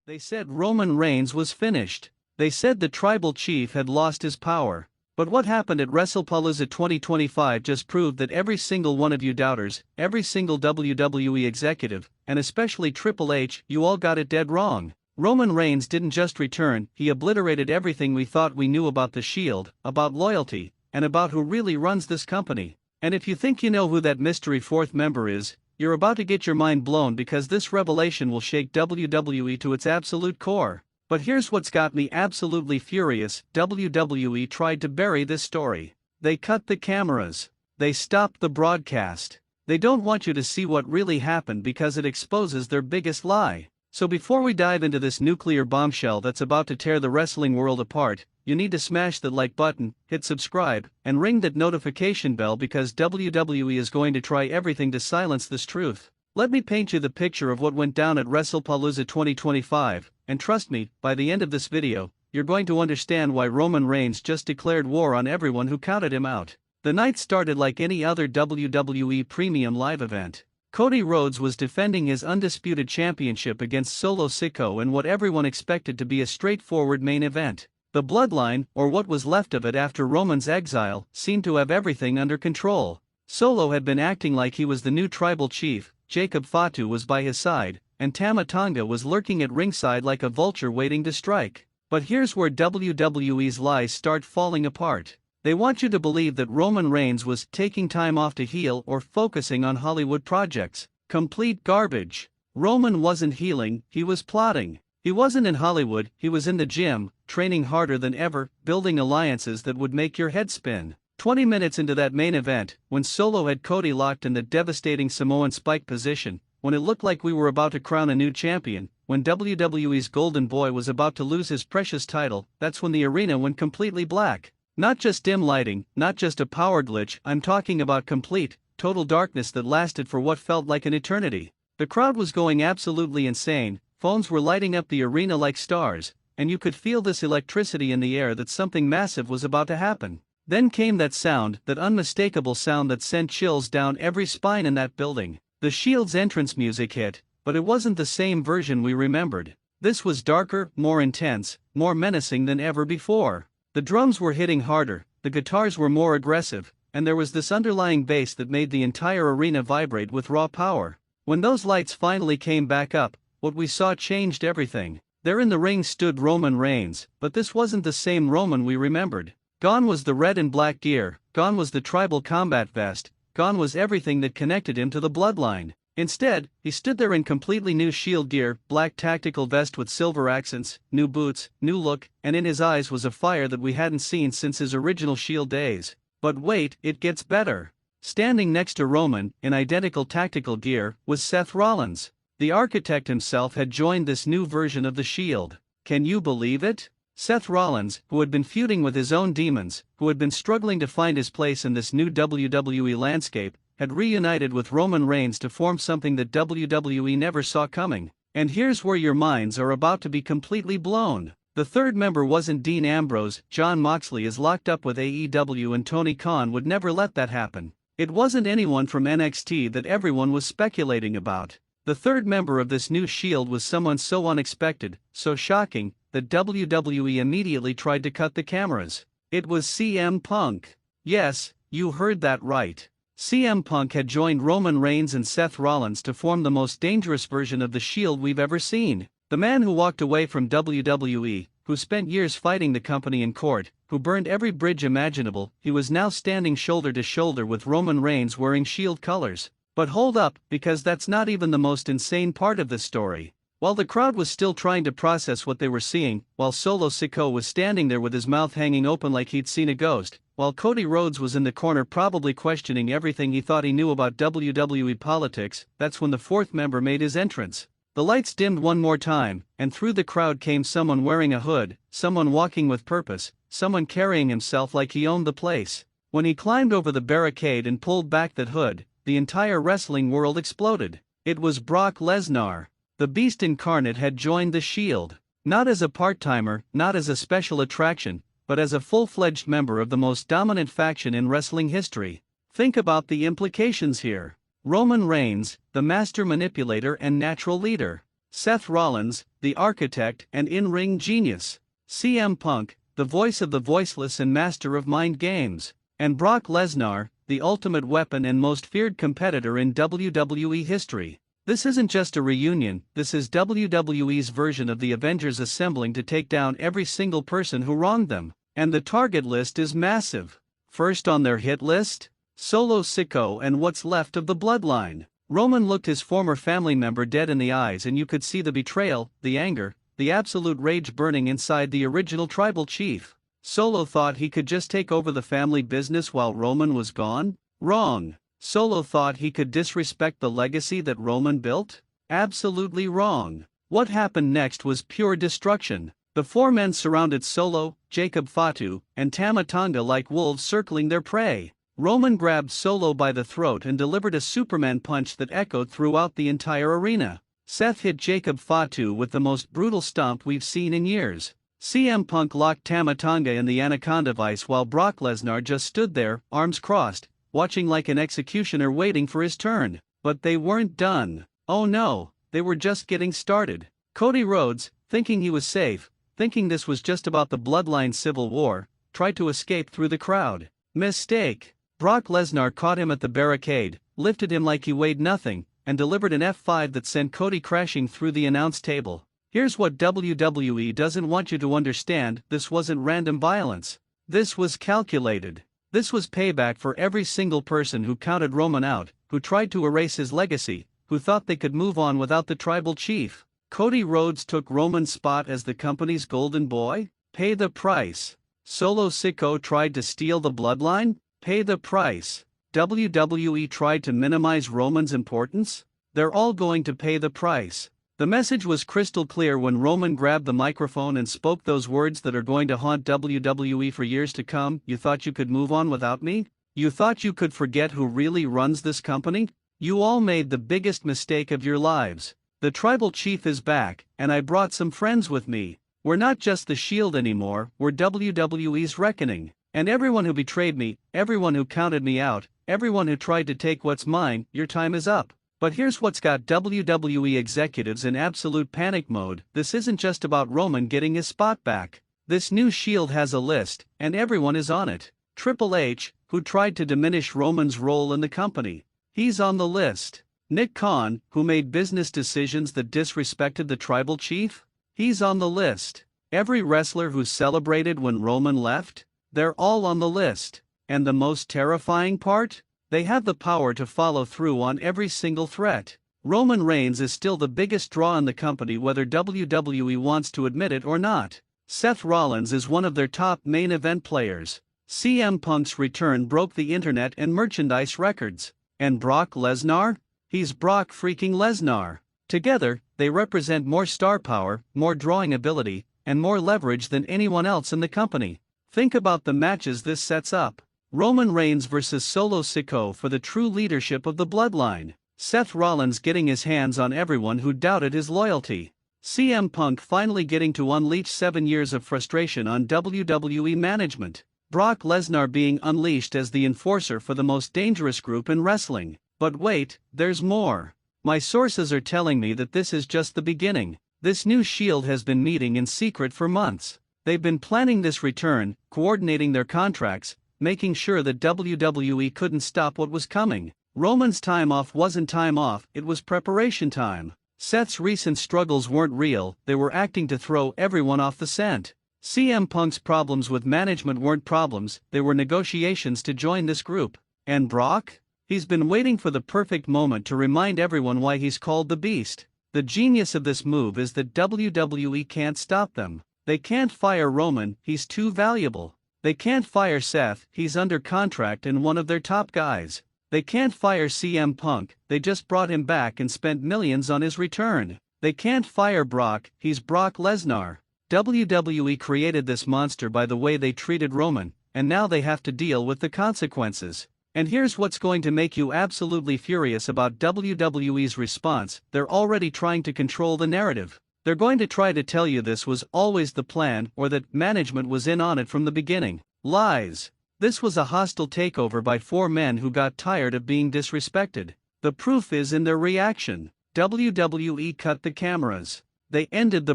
They said Roman Reigns was finished. They said the tribal chief had lost his power. But what happened at WrestlePalooza 2025 just proved that every single one of you doubters, every single WWE executive, and especially Triple H, you all got it dead wrong. Roman Reigns didn't just return, he obliterated everything we thought we knew about the Shield, about loyalty, and about who really runs this company. And if you think you know who that mystery fourth member is, you're about to get your mind blown because this revelation will shake WWE to its absolute core. But here's what's got me absolutely furious: WWE tried to bury this story. They cut the cameras. They stopped the broadcast. They don't want you to see what really happened because it exposes their biggest lie. So before we dive into this nuclear bombshell that's about to tear the wrestling world apart, you need to smash that like button, hit subscribe, and ring that notification bell because WWE is going to try everything to silence this truth. Let me paint you the picture of what went down at WrestlePalooza 2025, and trust me, by the end of this video, you're going to understand why Roman Reigns just declared war on everyone who counted him out. The night started like any other WWE premium live event. Cody Rhodes was defending his undisputed championship against Solo Sikoa in what everyone expected to be a straightforward main event. The Bloodline, or what was left of it after Roman's exile, seemed to have everything under control. Solo had been acting like he was the new tribal chief, Jacob Fatu was by his side, and Tama Tonga was lurking at ringside like a vulture waiting to strike. But here's where WWE's lies start falling apart. They want you to believe that Roman Reigns was taking time off to heal or focusing on Hollywood projects. Complete garbage. Roman wasn't healing, he was plotting. He wasn't in Hollywood, he was in the gym, training harder than ever, building alliances that would make your head spin. 20 minutes into that main event, when Solo had Cody locked in the devastating Samoan spike position, when it looked like we were about to crown a new champion, when WWE's golden boy was about to lose his precious title, that's when the arena went completely black. Not just dim lighting, not just a power glitch, I'm talking about complete, total darkness that lasted for what felt like an eternity. The crowd was going absolutely insane, phones were lighting up the arena like stars, and you could feel this electricity in the air that something massive was about to happen. Then came that sound, that unmistakable sound that sent chills down every spine in that building. The Shield's entrance music hit, but it wasn't the same version we remembered. This was darker, more intense, more menacing than ever before. The drums were hitting harder, the guitars were more aggressive, and there was this underlying bass that made the entire arena vibrate with raw power. When those lights finally came back up, what we saw changed everything. There in the ring stood Roman Reigns, but this wasn't the same Roman we remembered. Gone was the red and black gear, gone was the tribal combat vest, gone was everything that connected him to the Bloodline. Instead, he stood there in completely new Shield gear, black tactical vest with silver accents, new boots, new look, and in his eyes was a fire that we hadn't seen since his original Shield days. But wait, it gets better. Standing next to Roman, in identical tactical gear, was Seth Rollins. The architect himself had joined this new version of the Shield. Can you believe it? Seth Rollins, who had been feuding with his own demons, who had been struggling to find his place in this new WWE landscape, had reunited with Roman Reigns to form something that WWE never saw coming. And here's where your minds are about to be completely blown. The third member wasn't Dean Ambrose. Jon Moxley is locked up with AEW and Tony Khan would never let that happen. It wasn't anyone from NXT that everyone was speculating about. The third member of this new Shield was someone so unexpected, so shocking, that WWE immediately tried to cut the cameras. It was CM Punk. Yes, you heard that right. CM Punk had joined Roman Reigns and Seth Rollins to form the most dangerous version of the Shield we've ever seen. The man who walked away from WWE, who spent years fighting the company in court, who burned every bridge imaginable, he was now standing shoulder to shoulder with Roman Reigns wearing Shield colors. But hold up, because that's not even the most insane part of this story. While the crowd was still trying to process what they were seeing, while Solo Sikoa was standing there with his mouth hanging open like he'd seen a ghost, while Cody Rhodes was in the corner probably questioning everything he thought he knew about WWE politics, that's when the fourth member made his entrance. The lights dimmed one more time, and through the crowd came someone wearing a hood, someone walking with purpose, someone carrying himself like he owned the place. When he climbed over the barricade and pulled back that hood, the entire wrestling world exploded. It was Brock Lesnar. The Beast Incarnate had joined the Shield. Not as a part-timer, not as a special attraction, but as a full-fledged member of the most dominant faction in wrestling history. Think about the implications here. Roman Reigns, the master manipulator and natural leader. Seth Rollins, the architect and in-ring genius. CM Punk, the voice of the voiceless and master of mind games. And Brock Lesnar, the ultimate weapon and most feared competitor in WWE history. This isn't just a reunion, this is WWE's version of the Avengers assembling to take down every single person who wronged them. And the target list is massive. First on their hit list? Solo Sikoa and what's left of the Bloodline. Roman looked his former family member dead in the eyes and you could see the betrayal, the anger, the absolute rage burning inside the original tribal chief. Solo thought he could just take over the family business while Roman was gone? Wrong. Solo thought he could disrespect the legacy that Roman built? Absolutely wrong. What happened next was pure destruction. The four men surrounded Solo, Jacob Fatu, and Tama Tonga like wolves circling their prey. Roman grabbed Solo by the throat and delivered a Superman punch that echoed throughout the entire arena. Seth hit Jacob Fatu with the most brutal stomp we've seen in years. CM Punk locked Tama Tonga in the Anaconda Vice while Brock Lesnar just stood there, arms crossed, watching like an executioner waiting for his turn. But they weren't done. Oh no, they were just getting started. Cody Rhodes, thinking he was safe, thinking this was just about the Bloodline Civil War, tried to escape through the crowd. Mistake. Brock Lesnar caught him at the barricade, lifted him like he weighed nothing, and delivered an F5 that sent Cody crashing through the announce table. Here's what WWE doesn't want you to understand: this wasn't random violence. This was calculated. This was payback for every single person who counted Roman out, who tried to erase his legacy, who thought they could move on without the tribal chief. Cody Rhodes took Roman's spot as the company's golden boy? Pay the price. Solo Sikoa tried to steal the Bloodline? Pay the price. WWE tried to minimize Roman's importance? They're all going to pay the price. The message was crystal clear when Roman grabbed the microphone and spoke those words that are going to haunt WWE for years to come. You thought you could move on without me? You thought you could forget who really runs this company? You all made the biggest mistake of your lives. The tribal chief is back, and I brought some friends with me. We're not just the Shield anymore, we're WWE's reckoning. And everyone who betrayed me, everyone who counted me out, everyone who tried to take what's mine, your time is up. But here's what's got WWE executives in absolute panic mode: this isn't just about Roman getting his spot back. This new Shield has a list, and everyone is on it. Triple H, who tried to diminish Roman's role in the company. He's on the list. Nick Khan, who made business decisions that disrespected the tribal chief. He's on the list. Every wrestler who celebrated when Roman left. They're all on the list. And the most terrifying part? They have the power to follow through on every single threat. Roman Reigns is still the biggest draw in the company whether WWE wants to admit it or not. Seth Rollins is one of their top main event players. CM Punk's return broke the internet and merchandise records. And Brock Lesnar? He's Brock freaking Lesnar. Together, they represent more star power, more drawing ability, and more leverage than anyone else in the company. Think about the matches this sets up. Roman Reigns vs. Solo Sikoa for the true leadership of the Bloodline. Seth Rollins getting his hands on everyone who doubted his loyalty. CM Punk finally getting to unleash 7 years of frustration on WWE management. Brock Lesnar being unleashed as the enforcer for the most dangerous group in wrestling. But wait, there's more. My sources are telling me that this is just the beginning. This new Shield has been meeting in secret for months. They've been planning this return, coordinating their contracts, making sure that WWE couldn't stop what was coming. Roman's time off wasn't time off, it was preparation time. Seth's recent struggles weren't real, they were acting to throw everyone off the scent. CM Punk's problems with management weren't problems, they were negotiations to join this group. And Brock? He's been waiting for the perfect moment to remind everyone why he's called the Beast. The genius of this move is that WWE can't stop them. They can't fire Roman, he's too valuable. They can't fire Seth, he's under contract and one of their top guys. They can't fire CM Punk, they just brought him back and spent millions on his return. They can't fire Brock, he's Brock Lesnar. WWE created this monster by the way they treated Roman, and now they have to deal with the consequences. And here's what's going to make you absolutely furious about WWE's response: they're already trying to control the narrative. They're going to try to tell you this was always the plan or that management was in on it from the beginning. Lies. This was a hostile takeover by 4 men who got tired of being disrespected. The proof is in their reaction. WWE cut the cameras. They ended the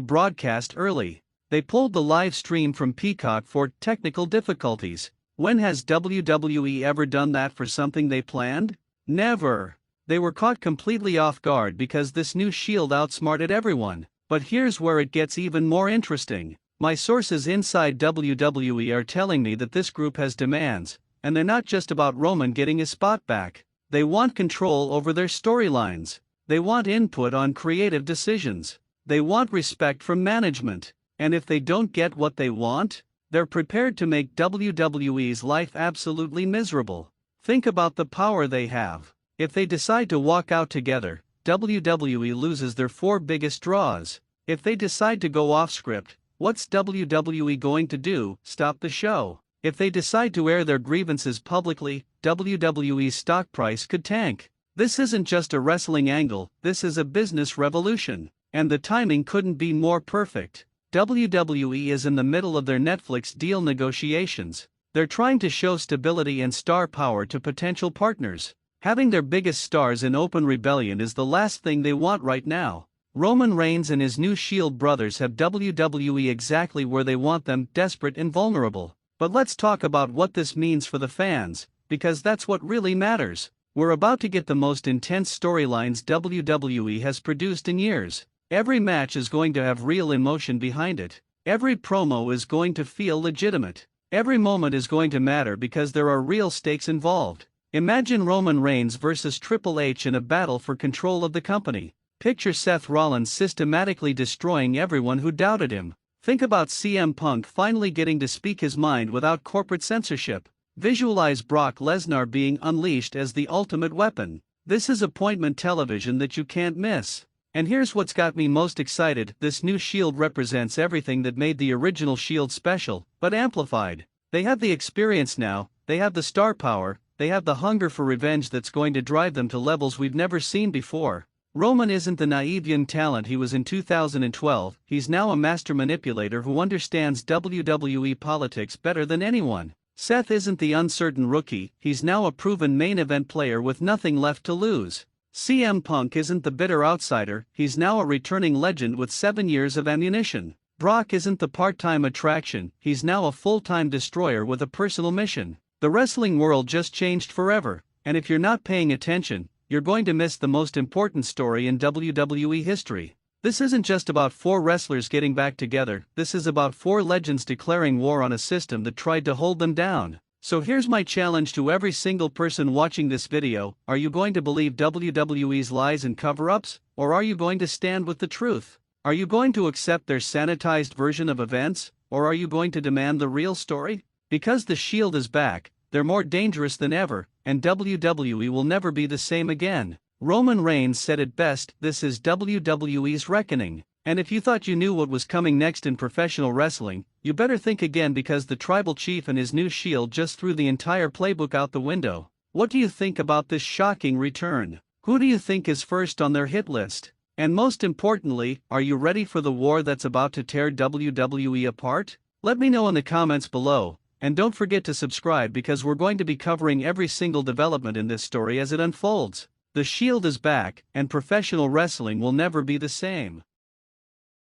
broadcast early. They pulled the live stream from Peacock for technical difficulties. When has WWE ever done that for something they planned? Never. They were caught completely off guard because this new Shield outsmarted everyone. But here's where it gets even more interesting. My sources inside WWE are telling me that this group has demands, and they're not just about Roman getting his spot back. They want control over their storylines. They want input on creative decisions. They want respect from management. And if they don't get what they want, they're prepared to make WWE's life absolutely miserable. Think about the power they have. If they decide to walk out together, WWE loses their 4 biggest draws. If they decide to go off script, what's WWE going to do? Stop the show. If they decide to air their grievances publicly, WWE's stock price could tank. This isn't just a wrestling angle, this is a business revolution. And the timing couldn't be more perfect. WWE is in the middle of their Netflix deal negotiations. They're trying to show stability and star power to potential partners. Having their biggest stars in open rebellion is the last thing they want right now. Roman Reigns and his new Shield brothers have WWE exactly where they want them, desperate and vulnerable. But let's talk about what this means for the fans, because that's what really matters. We're about to get the most intense storylines WWE has produced in years. Every match is going to have real emotion behind it. Every promo is going to feel legitimate. Every moment is going to matter because there are real stakes involved. Imagine Roman Reigns versus Triple H in a battle for control of the company. Picture Seth Rollins systematically destroying everyone who doubted him. Think about CM Punk finally getting to speak his mind without corporate censorship. Visualize Brock Lesnar being unleashed as the ultimate weapon. This is appointment television that you can't miss. And here's what's got me most excited: this new Shield represents everything that made the original Shield special, but amplified. They have the experience now, they have the star power, they have the hunger for revenge that's going to drive them to levels we've never seen before. Roman isn't the naive young talent he was in 2012, he's now a master manipulator who understands WWE politics better than anyone. Seth isn't the uncertain rookie, he's now a proven main event player with nothing left to lose. CM Punk isn't the bitter outsider, he's now a returning legend with 7 years of ammunition. Brock isn't the part-time attraction, he's now a full-time destroyer with a personal mission. The wrestling world just changed forever, and if you're not paying attention, you're going to miss the most important story in WWE history. This isn't just about 4 wrestlers getting back together, this is about 4 legends declaring war on a system that tried to hold them down. So here's my challenge to every single person watching this video: are you going to believe WWE's lies and cover-ups, or are you going to stand with the truth? Are you going to accept their sanitized version of events, or are you going to demand the real story? Because the Shield is back, they're more dangerous than ever, and WWE will never be the same again. Roman Reigns said it best: this is WWE's reckoning. And if you thought you knew what was coming next in professional wrestling, you better think again, because the tribal chief and his new Shield just threw the entire playbook out the window. What do you think about this shocking return? Who do you think is first on their hit list? And most importantly, are you ready for the war that's about to tear WWE apart? Let me know in the comments below, and don't forget to subscribe because we're going to be covering every single development in this story as it unfolds. The Shield is back, and professional wrestling will never be the same.